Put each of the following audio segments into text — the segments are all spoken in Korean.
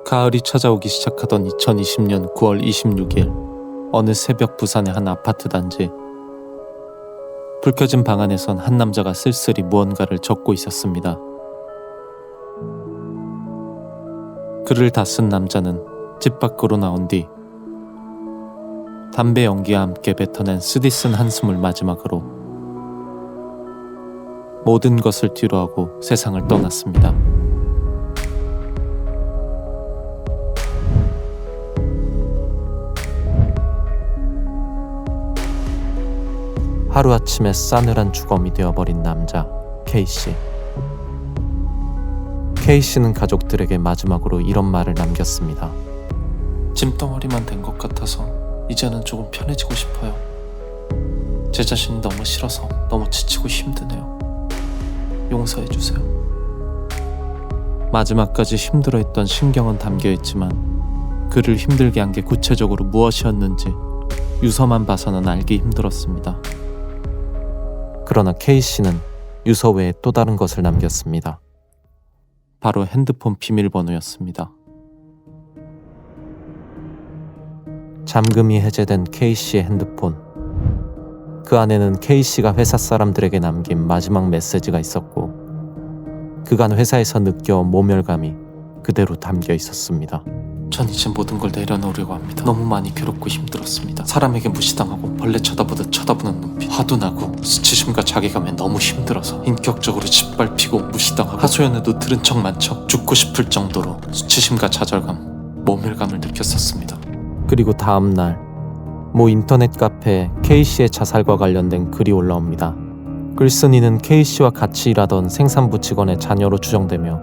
가을이 찾아오기 시작하던 2020년 9월 26일 어느 새벽 부산의 한 아파트 단지. 불 켜진 방 안에선 한 남자가 쓸쓸히 무언가를 적고 있었습니다. 글을 다 쓴 남자는 집 밖으로 나온 뒤 담배 연기와 함께 뱉어낸 쓰디쓴 한숨을 마지막으로 모든 것을 뒤로하고 세상을 떠났습니다. 하루아침에 싸늘한 주검이 되어버린 남자 K씨. K씨는 가족들에게 마지막으로 이런 말을 남겼습니다. 짐덩어리만 된 것 같아서 이제는 조금 편해지고 싶어요. 제 자신이 너무 싫어서 너무 지치고 힘드네요. 용서해주세요. 마지막까지 힘들어했던 신경은 담겨있지만 그를 힘들게 한 게 구체적으로 무엇이었는지 유서만 봐서는 알기 힘들었습니다. 그러나 K씨는 유서 외에 또 다른 것을 남겼습니다. 바로 핸드폰 비밀번호였습니다. 잠금이 해제된 K씨의 핸드폰. 그 안에는 K씨가 회사 사람들에게 남긴 마지막 메시지가 있었고 그간 회사에서 느껴온 모멸감이 그대로 담겨 있었습니다. 전 이제 모든 걸 내려놓으려고 합니다. 너무 많이 괴롭고 힘들었습니다. 사람에게 무시당하고 벌레 쳐다보듯 쳐다보는 눈빛, 화도 나고 수치심과 자괴감에 너무 힘들어서 인격적으로 짓밟히고 무시당하고 하소연에도 들은 척만 척 죽고 싶을 정도로 수치심과 좌절감, 모멸감을 느꼈었습니다. 그리고 다음날 모 인터넷 카페에 K씨의 자살과 관련된 글이 올라옵니다. 글쓴이는 K씨와 같이 일하던 생산부 직원의 자녀로 추정되며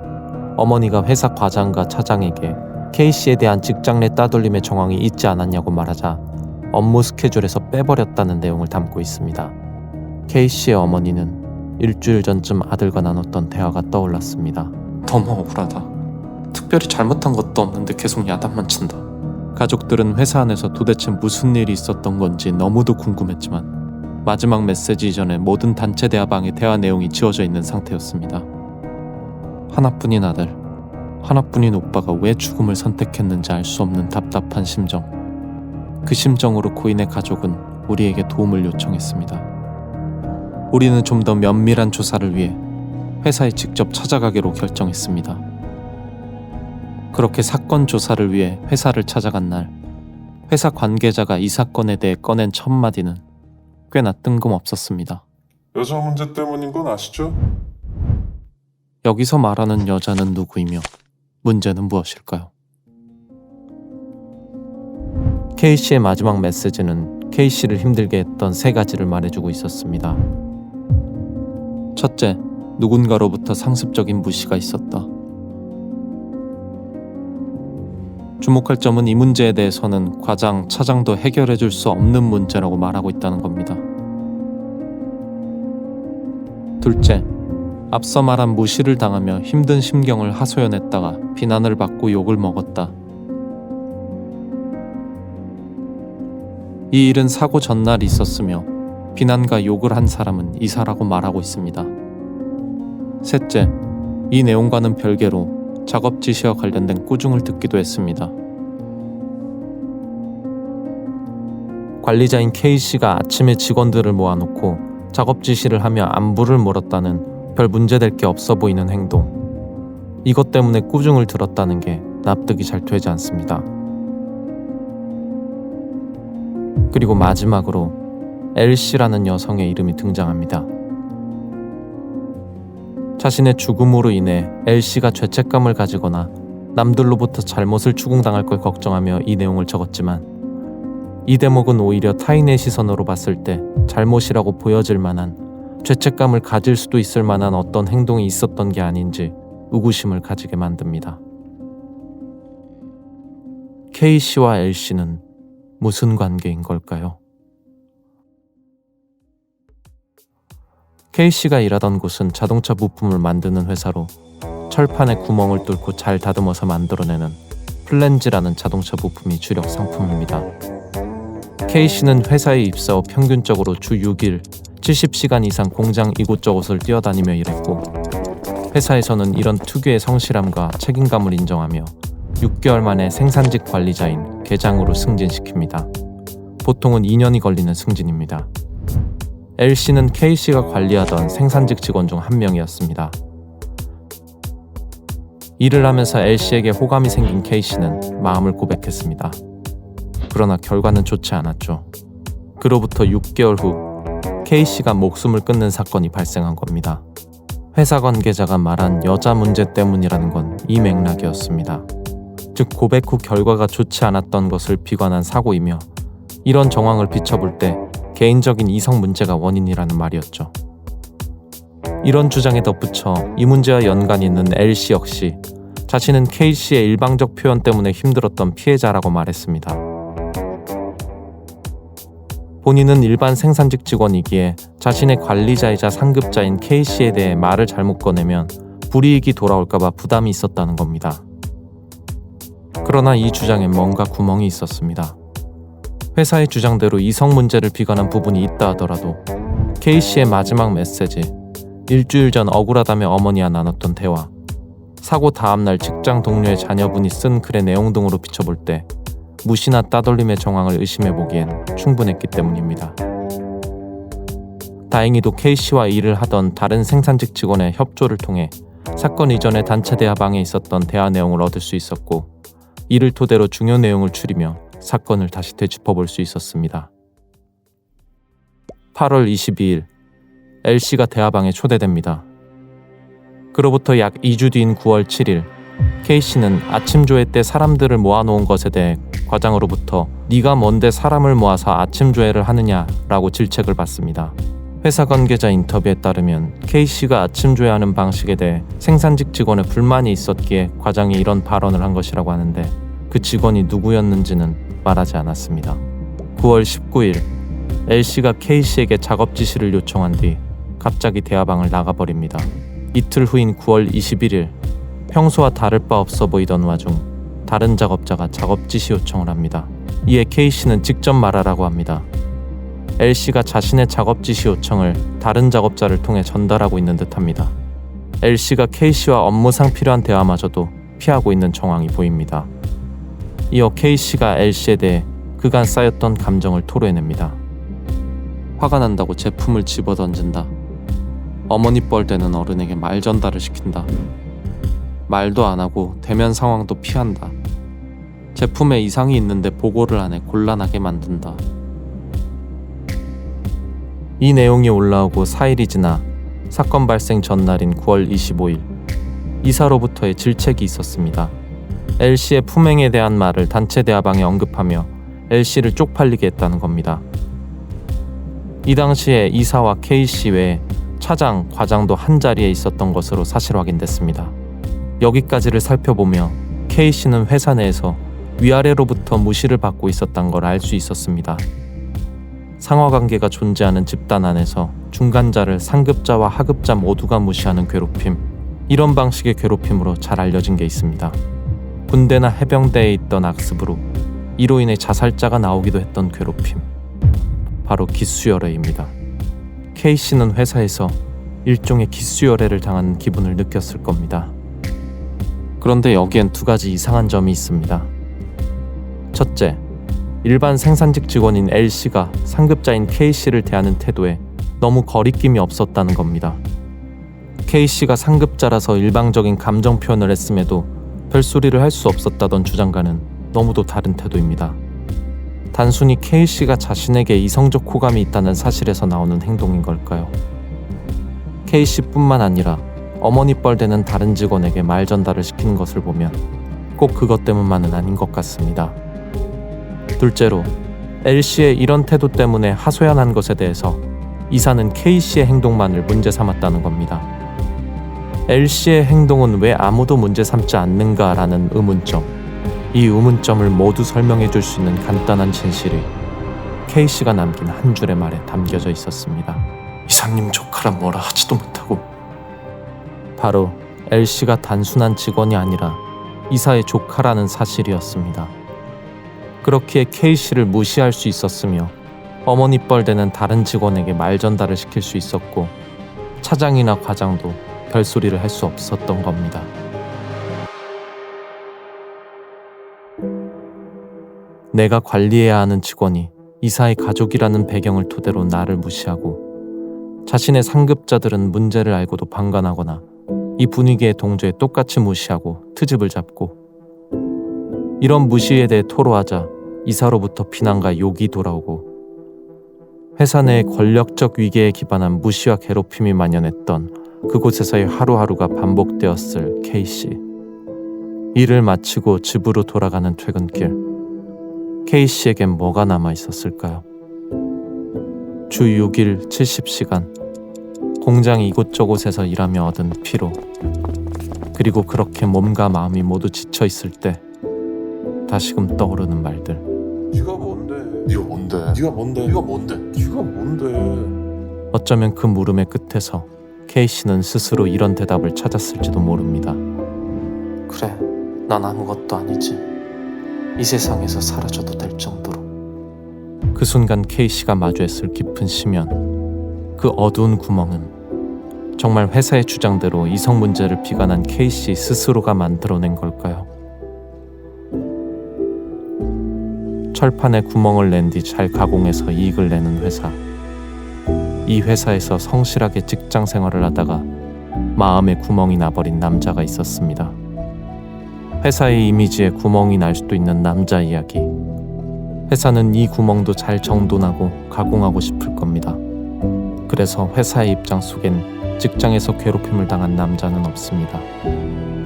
어머니가 회사 과장과 차장에게 K씨에 대한 직장 내 따돌림의 정황이 있지 않았냐고 말하자 업무 스케줄에서 빼버렸다는 내용을 담고 있습니다. K씨의 어머니는 일주일 전쯤 아들과 나눴던 대화가 떠올랐습니다. 너무 억울하다. 특별히 잘못한 것도 없는데 계속 야단만 친다. 가족들은 회사 안에서 도대체 무슨 일이 있었던 건지 너무도 궁금했지만 마지막 메시지 이전에 모든 단체 대화방의 대화 내용이 지워져 있는 상태였습니다. 하나뿐인 아들, 하나뿐인 오빠가 왜 죽음을 선택했는지 알 수 없는 답답한 심정. 그 심정으로 고인의 가족은 우리에게 도움을 요청했습니다. 우리는 좀 더 면밀한 조사를 위해 회사에 직접 찾아가기로 결정했습니다. 그렇게 사건 조사를 위해 회사를 찾아간 날, 회사 관계자가 이 사건에 대해 꺼낸 첫 마디는 꽤나 뜬금없었습니다. 여자 문제 때문인 건 아시죠? 여기서 말하는 여자는 누구이며 문제는 무엇일까요? K씨의 마지막 메시지는 K씨를 힘들게 했던 세 가지를 말해주고 있었습니다. 첫째, 누군가로부터 상습적인 무시가 있었다. 주목할 점은 이 문제에 대해서는 과장, 차장도 해결해줄 수 없는 문제라고 말하고 있다는 겁니다. 둘째, 앞서 말한 무시를 당하며 힘든 심경을 하소연했다가 비난을 받고 욕을 먹었다. 이 일은 사고 전날 있었으며 비난과 욕을 한 사람은 이사라고 말하고 있습니다. 셋째, 이 내용과는 별개로 작업 지시와 관련된 꾸중을 듣기도 했습니다. 관리자인 K씨가 아침에 직원들을 모아놓고 작업 지시를 하며 안부를 물었다는 별 문제될 게 없어 보이는 행동. 이것 때문에 꾸중을 들었다는 게 납득이 잘 되지 않습니다. 그리고 마지막으로 L씨라는 여성의 이름이 등장합니다. 자신의 죽음으로 인해 L씨가 죄책감을 가지거나 남들로부터 잘못을 추궁당할 걸 걱정하며 이 내용을 적었지만 이 대목은 오히려 타인의 시선으로 봤을 때 잘못이라고 보여질 만한 죄책감을 가질 수도 있을 만한 어떤 행동이 있었던 게 아닌지 의구심을 가지게 만듭니다. K씨와 L씨는 무슨 관계인 걸까요? K씨가 일하던 곳은 자동차 부품을 만드는 회사로 철판에 구멍을 뚫고 잘 다듬어서 만들어내는 플랜지라는 자동차 부품이 주력 상품입니다. K씨는 회사에 입사 후 평균적으로 주 6일 70시간 이상 공장 이곳저곳을 뛰어다니며 일했고 회사에서는 이런 특유의 성실함과 책임감을 인정하며 6개월 만에 생산직 관리자인 계장으로 승진시킵니다. 보통은 2년이 걸리는 승진입니다. L씨는 K씨가 관리하던 생산직 직원 중 한 명이었습니다. 일을 하면서 L씨에게 호감이 생긴 K씨는 마음을 고백했습니다. 그러나 결과는 좋지 않았죠. 그로부터 6개월 후 K씨가 목숨을 끊는 사건이 발생한 겁니다. 회사 관계자가 말한 여자 문제 때문이라는 건 이 맥락이었습니다. 즉 고백 후 결과가 좋지 않았던 것을 비관한 사고이며 이런 정황을 비춰볼 때 개인적인 이성 문제가 원인이라는 말이었죠. 이런 주장에 덧붙여 이 문제와 연관이 있는 L씨 역시 자신은 K씨의 일방적 표현 때문에 힘들었던 피해자라고 말했습니다. 본인은 일반 생산직 직원이기에 자신의 관리자이자 상급자인 K씨에 대해 말을 잘못 꺼내면 불이익이 돌아올까봐 부담이 있었다는 겁니다. 그러나 이 주장엔 뭔가 구멍이 있었습니다. 회사의 주장대로 이성 문제를 비관한 부분이 있다 하더라도 K씨의 마지막 메시지, 일주일 전 억울하다며 어머니와 나눴던 대화, 사고 다음날 직장 동료의 자녀분이 쓴 글의 내용 등으로 비춰볼 때 무시나 따돌림의 정황을 의심해보기엔 충분했기 때문입니다. 다행히도 K씨와 일을 하던 다른 생산직 직원의 협조를 통해 사건 이전에 단체 대화방에 있었던 대화 내용을 얻을 수 있었고 이를 토대로 중요 내용을 추리며 사건을 다시 되짚어볼 수 있었습니다. 8월 22일 L씨가 대화방에 초대됩니다. 그로부터 약 2주 뒤인 9월 7일 K씨는 아침 조회 때 사람들을 모아놓은 것에 대해 과장으로부터 네가 뭔데 사람을 모아서 아침 조회를 하느냐라고 질책을 받습니다. 회사 관계자 인터뷰에 따르면 K씨가 아침 조회하는 방식에 대해 생산직 직원의 불만이 있었기에 과장이 이런 발언을 한 것이라고 하는데 그 직원이 누구였는지는 말하지 않았습니다. 9월 19일 L씨가 K씨에게 작업 지시를 요청한 뒤 갑자기 대화방을 나가버립니다. 이틀 후인 9월 21일 평소와 다를 바 없어 보이던 와중 다른 작업자가 작업 지시 요청을 합니다. 이에 K씨는 직접 말하라고 합니다. L씨가 자신의 작업 지시 요청을 다른 작업자를 통해 전달하고 있는 듯합니다. L씨가 K씨와 업무상 필요한 대화마저도 피하고 있는 정황이 보입니다. 이어 K씨가 L씨에 대해 그간 쌓였던 감정을 토로해냅니다. 화가 난다고 제품을 집어던진다. 어머니 뻘되는 어른에게 말 전달을 시킨다. 말도 안 하고 대면 상황도 피한다. 제품에 이상이 있는데 보고를 안 해 곤란하게 만든다. 이 내용이 올라오고 4일이 지나 사건 발생 전날인 9월 25일 이사로부터의 질책이 있었습니다. L씨의 품행에 대한 말을 단체 대화방에 언급하며 L씨를 쪽팔리게 했다는 겁니다. 이 당시에 이사와 K씨 외에 차장, 과장도 한자리에 있었던 것으로 사실 확인됐습니다. 여기까지를 살펴보며 K씨는 회사 내에서 위아래로부터 무시를 받고 있었던 걸 알 수 있었습니다. 상하관계가 존재하는 집단 안에서 중간자를 상급자와 하급자 모두가 무시하는 괴롭힘, 이런 방식의 괴롭힘으로 잘 알려진 게 있습니다. 군대나 해병대에 있던 악습으로 이로 인해 자살자가 나오기도 했던 괴롭힘, 바로 기수열애입니다. K씨는 회사에서 일종의 기수열애를 당하는 기분을 느꼈을 겁니다. 그런데 여기엔 두 가지 이상한 점이 있습니다. 첫째, 일반 생산직 직원인 L씨가 상급자인 K씨를 대하는 태도에 너무 거리낌이 없었다는 겁니다. K씨가 상급자라서 일방적인 감정 표현을 했음에도 별소리를 할 수 없었다던 주장과는 너무도 다른 태도입니다. 단순히 K씨가 자신에게 이성적 호감이 있다는 사실에서 나오는 행동인 걸까요? K씨뿐만 아니라 어머니 뻘되는 다른 직원에게 말 전달을 시키는 것을 보면 꼭 그것 때문만은 아닌 것 같습니다. 둘째로, L씨의 이런 태도 때문에 하소연한 것에 대해서 이사는 K씨의 행동만을 문제 삼았다는 겁니다. L씨의 행동은 왜 아무도 문제 삼지 않는가라는 의문점, 이 의문점을 모두 설명해 줄 수 있는 간단한 진실이 K씨가 남긴 한 줄의 말에 담겨져 있었습니다. 이사님 조카라 뭐라 하지도 못하고. 바로 L씨가 단순한 직원이 아니라 이사의 조카라는 사실이었습니다. 그렇기에 K씨를 무시할 수 있었으며 어머니 뻘되는 다른 직원에게 말 전달을 시킬 수 있었고 차장이나 과장도 별소리를 할 수 없었던 겁니다. 내가 관리해야 하는 직원이 이사의 가족이라는 배경을 토대로 나를 무시하고 자신의 상급자들은 문제를 알고도 방관하거나 이 분위기의 동조에 똑같이 무시하고 트집을 잡고 이런 무시에 대해 토로하자 이사로부터 비난과 욕이 돌아오고 회사 내의 권력적 위계에 기반한 무시와 괴롭힘이 만연했던 그곳에서의 하루하루가 반복되었을 K씨. 일을 마치고 집으로 돌아가는 퇴근길. K씨에겐 뭐가 남아있었을까요? 주 6일 70시간 공장 이곳저곳에서 일하며 얻은 피로, 그리고 그렇게 몸과 마음이 모두 지쳐있을 때 다시금 떠오르는 말들. 네가 뭔데? 네가 뭔데? 네가 뭔데? 네가 뭔데? 네가 뭔데? 어쩌면 그 물음의 끝에서 K씨는 스스로 이런 대답을 찾았을지도 모릅니다. 그래, 난 아무것도 아니지. 이 세상에서 사라져도 될 정도로. 그 순간 K씨가 마주했을 깊은 심연, 그 어두운 구멍은 정말 회사의 주장대로 이성 문제를 비관한 K씨 스스로가 만들어낸 걸까요? 철판에 구멍을 낸 뒤 잘 가공해서 이익을 내는 회사. 이 회사에서 성실하게 직장 생활을 하다가 마음에 구멍이 나버린 남자가 있었습니다. 회사의 이미지에 구멍이 날 수도 있는 남자 이야기. 회사는 이 구멍도 잘 정돈하고 가공하고 싶을 겁니다. 그래서 회사의 입장 속엔 직장에서 괴롭힘을 당한 남자는 없습니다.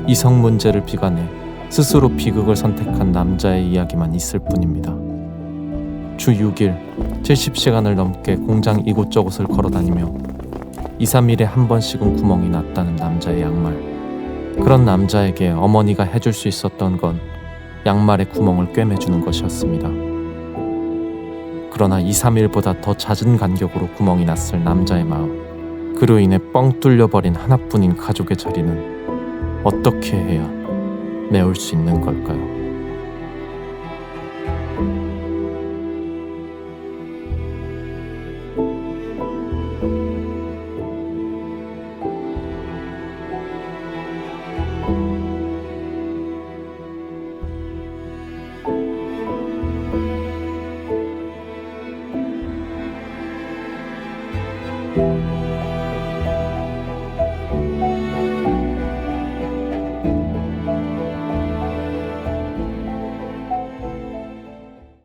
이성 문제를 비관해 스스로 비극을 선택한 남자의 이야기만 있을 뿐입니다. 주 6일 70시간을 넘게 공장 이곳저곳을 걸어다니며 2, 3일에 한 번씩은 구멍이 났다는 남자의 양말. 그런 남자에게 어머니가 해줄 수 있었던 건 양말에 구멍을 꿰매주는 것이었습니다. 그러나 2, 3일보다 더 잦은 간격으로 구멍이 났을 남자의 마음. 그로 인해 뻥 뚫려버린 하나뿐인 가족의 자리는 어떻게 해야 메울 수 있는 걸까요?